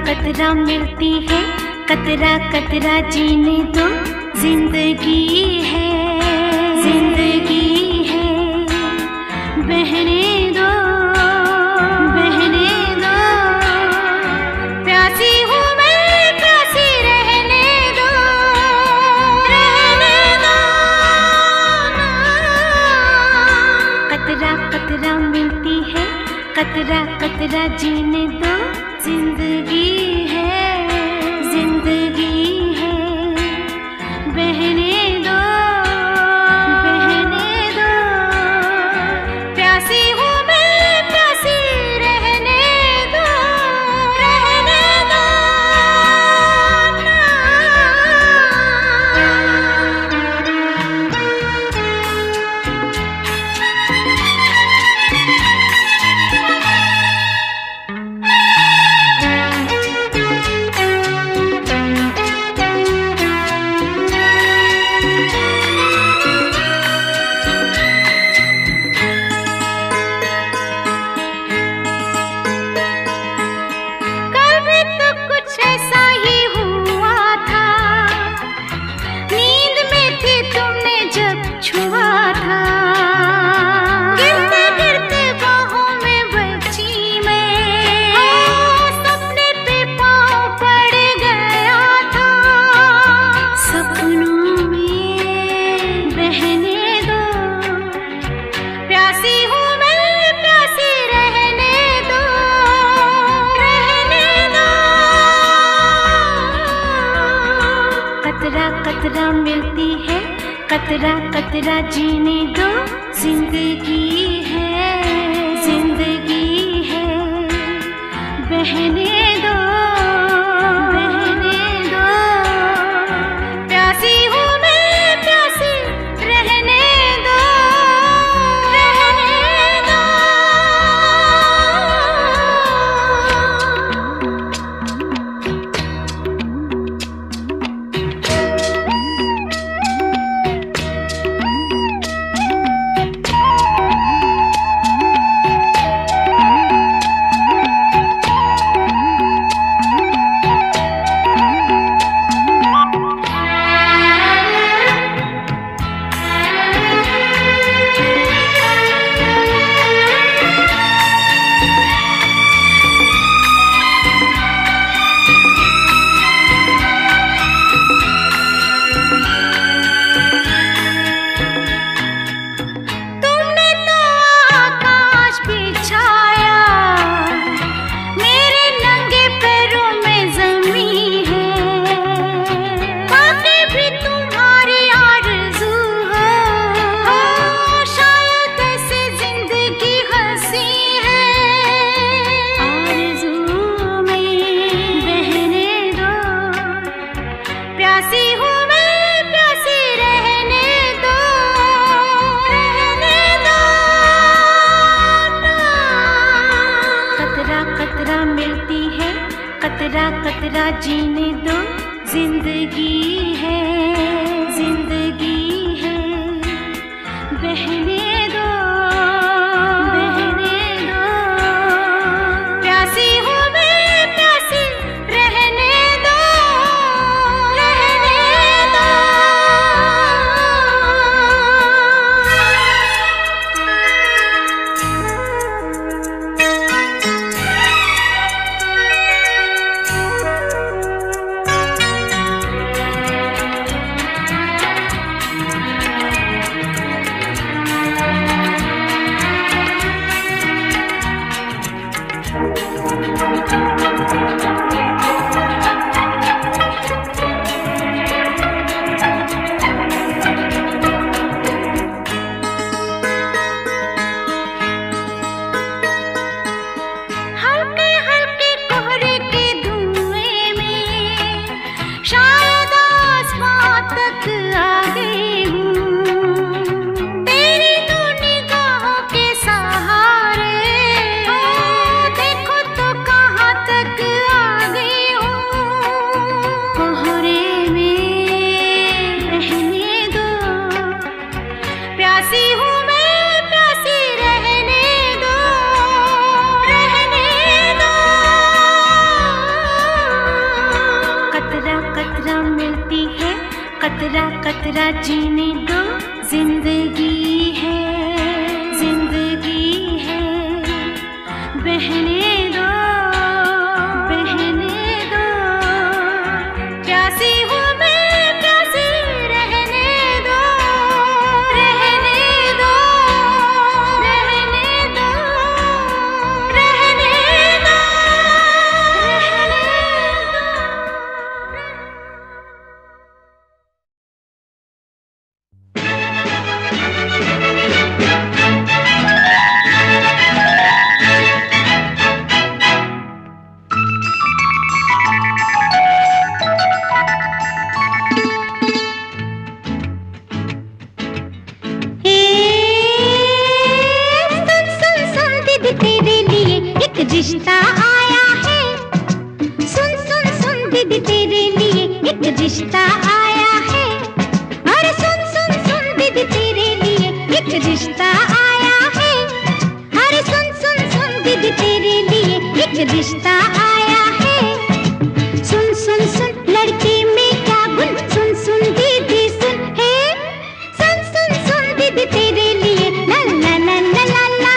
कतरा मिलती है, कतरा कतरा जीने दो, जिंदगी है, जिंदगी है, बहने दो, बहने दो, प्यासी हूँ मैं, प्यासी रहने दो, रहने दो, कतरा कतरा जीने दो, जिंदगी है, जिंदगी है, बहने दो, बहने दो, प्यासी हूँ मैं, प्यासी रहने दो, रहने दो कतरा मिलती है, कतरा कतरा जीने दो, जिंदगी है, जिंदगी है, बहने दो, बहने दो, प्यासी हूँ मैं, प्यासी रहने दो, रहने दो। कतरा मिलती है, कतरा कतरा जीने दो, जिंदगी है, जिंदगी है, बहने दो, बहने दो, प्यासी हूँ मैं, प्यासी रहने दो, रहने दो। कतरा कतरा जीने दो, जिंदगी है, जिंदगी है, बहने दो, बहने दो, प्यासी हूँ मैं, प्यासी रहने दो, रहने दो, रहने दो, रिश्ता आया है। अरे सुन सुन सुन दीदी तेरे लिए एक रिश्ता आया है। सुन सुन सुन लड़के में क्या गुण, सुन सुन दीदी सुन है। सुन सुन सुन दीदी तेरे लिए ला ला ला ला ला ला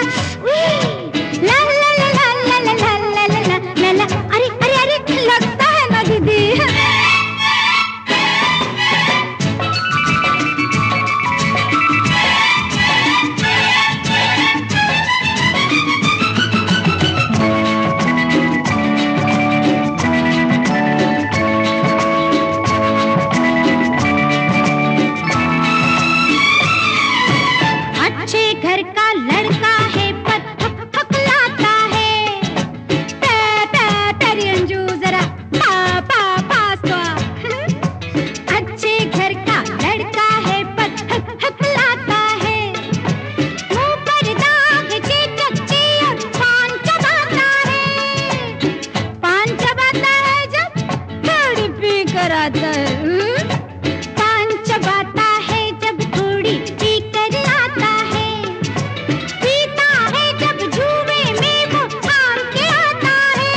ला ला ला ला ला ला ला ला ला ला ला। अरे अरे अरे लगता है ना दीदी। अच्छे घर का लड़का है पर हकलाता है। तेरी अंजू जरा पास तो आ। अच्छे घर का लड़का है पर हकलाता है। मुंह पर दाग चेचकते और पान चबाता है। पान चबाता है जब थोड़ी पी कर आता है। पान चबाता है जब थोड़ी पी कर आता है। पीता है जब जुए में वो हार के आता है।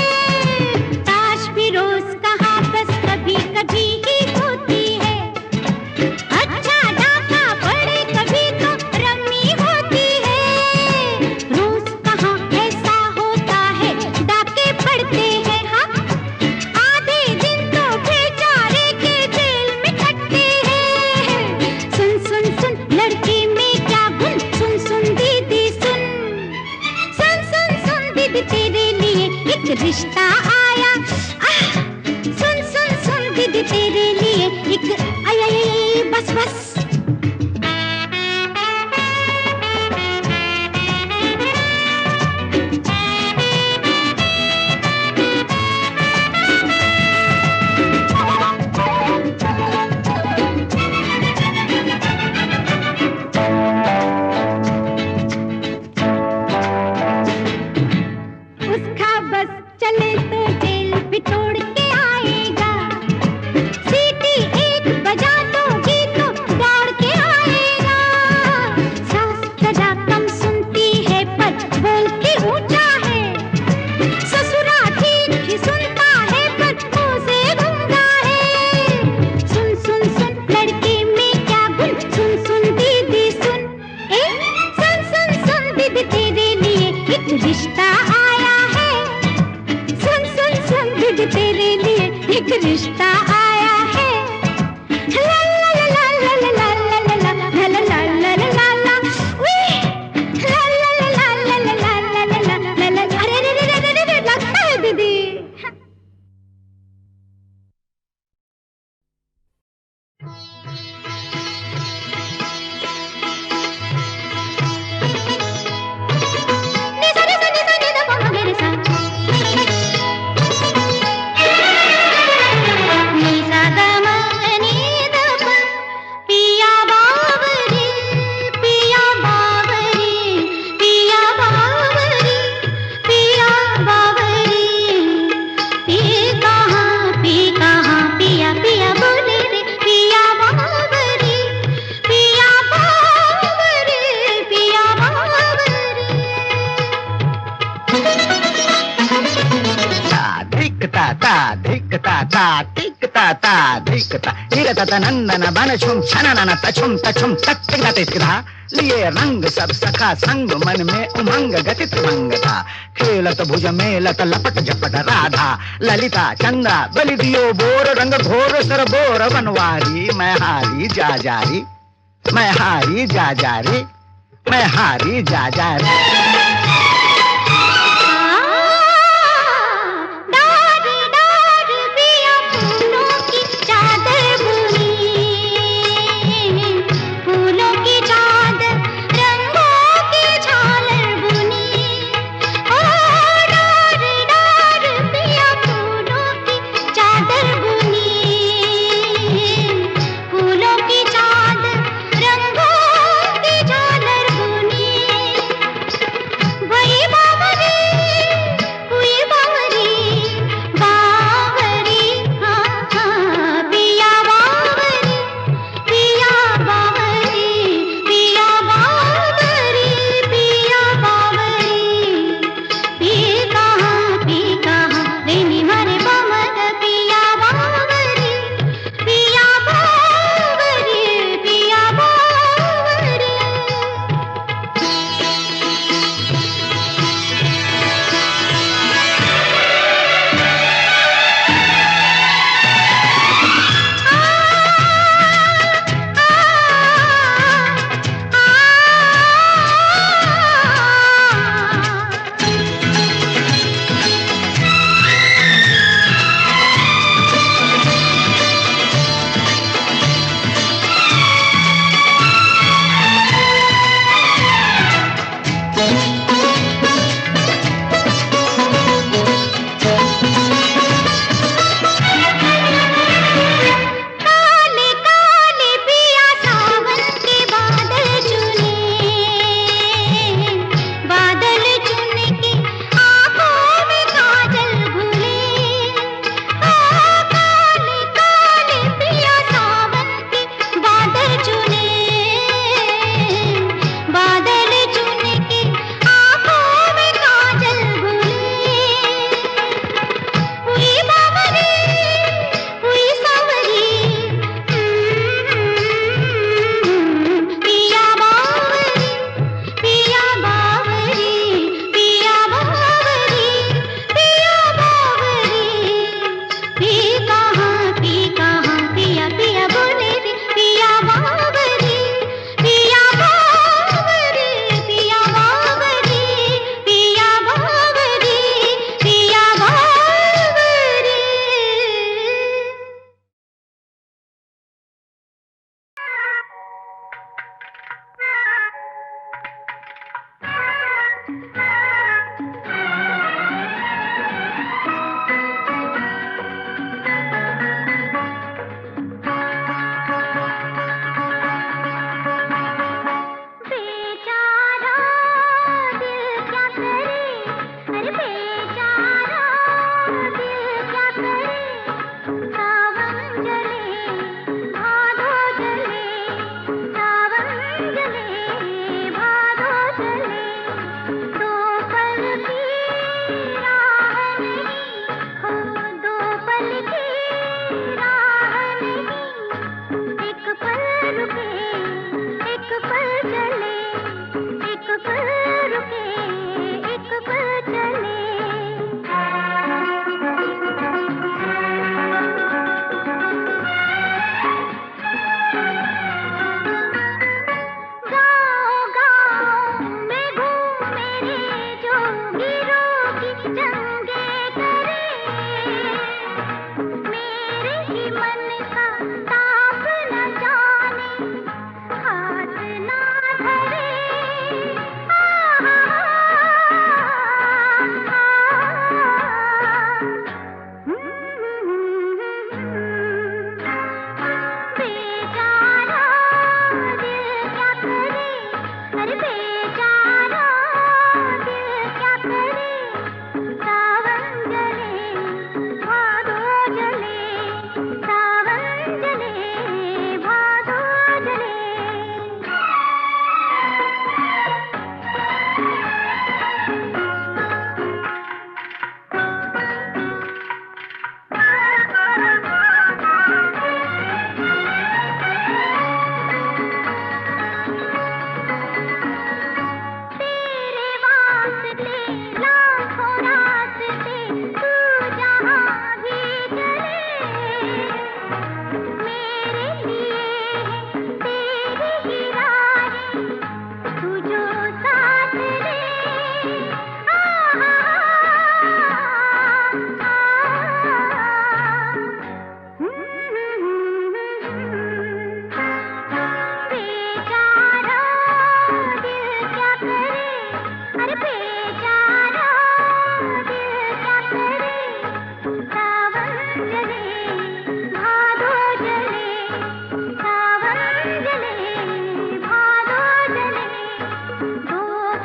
ताश भी रोज कहाँ बस कभी कभी ही होती है। अच्छा डाका पड़े कभी तो रम्मी होती है। रोज कहाँ ऐसा होता है, डाके पड़ते हैं। हाँ आधे दिन तो बेचारे के जेल में कटते हैं। सुन सुन सुन लड़के में क्या गुण, सुन सुन दीदी सुन। सुन सुन सुन दीदी तेरे लिए एक रिश्ता आया। सुन सुन सुन दीदी तेरे लिए एक आई आई आई बस बस। उसका बस चले तो जेल भी तोड़ के आएगा। सीटी एक बजा दोगी तो दौड़ के आएगा। सास सजा कम सुनती है पर बोल के ऊंचा है। ससुरा ठीक ही सुनता है पर मुंह से गूंगा है। सुन सुन सुन लड़के में क्या गुण, सुन सुन दीदी सुन। सुन सुन सुन दीदी तेरे लिए एक रिश्ता आया है। सुन सुन सुन दीदी तेरे लिए एक रिश्ता आया है। ला ला ला ला ला ला ला ला ला ला ला ला ला ला ला। उई ला ला ला ला ला ला ला ला ला ला ला। अरे रे रे रे रे रे लगता है दीदी। नंदन बन छुम छनन तछुम तछुम तत्तिगतिगधा लिए रंग सब सखा संग मन में उमंग गति त्रिभंग था। खेलत भुज मेलत लपट झपट राधा ललिता चंद्रा बलि दियो बोर रंग घोर सर बोर बनवारी। मैं हारी जा जारी, मैं हारी जा जारी, मैं हारी जा जारी।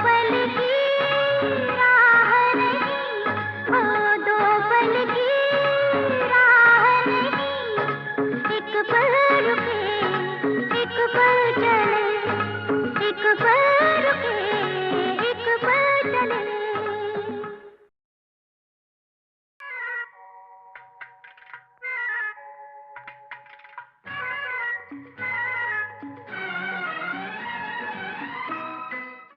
पल की राह नहीं, ओ दो पल की राह नहीं, एक पल रुके, एक पल चले, एक पल रुके, एक पल चले।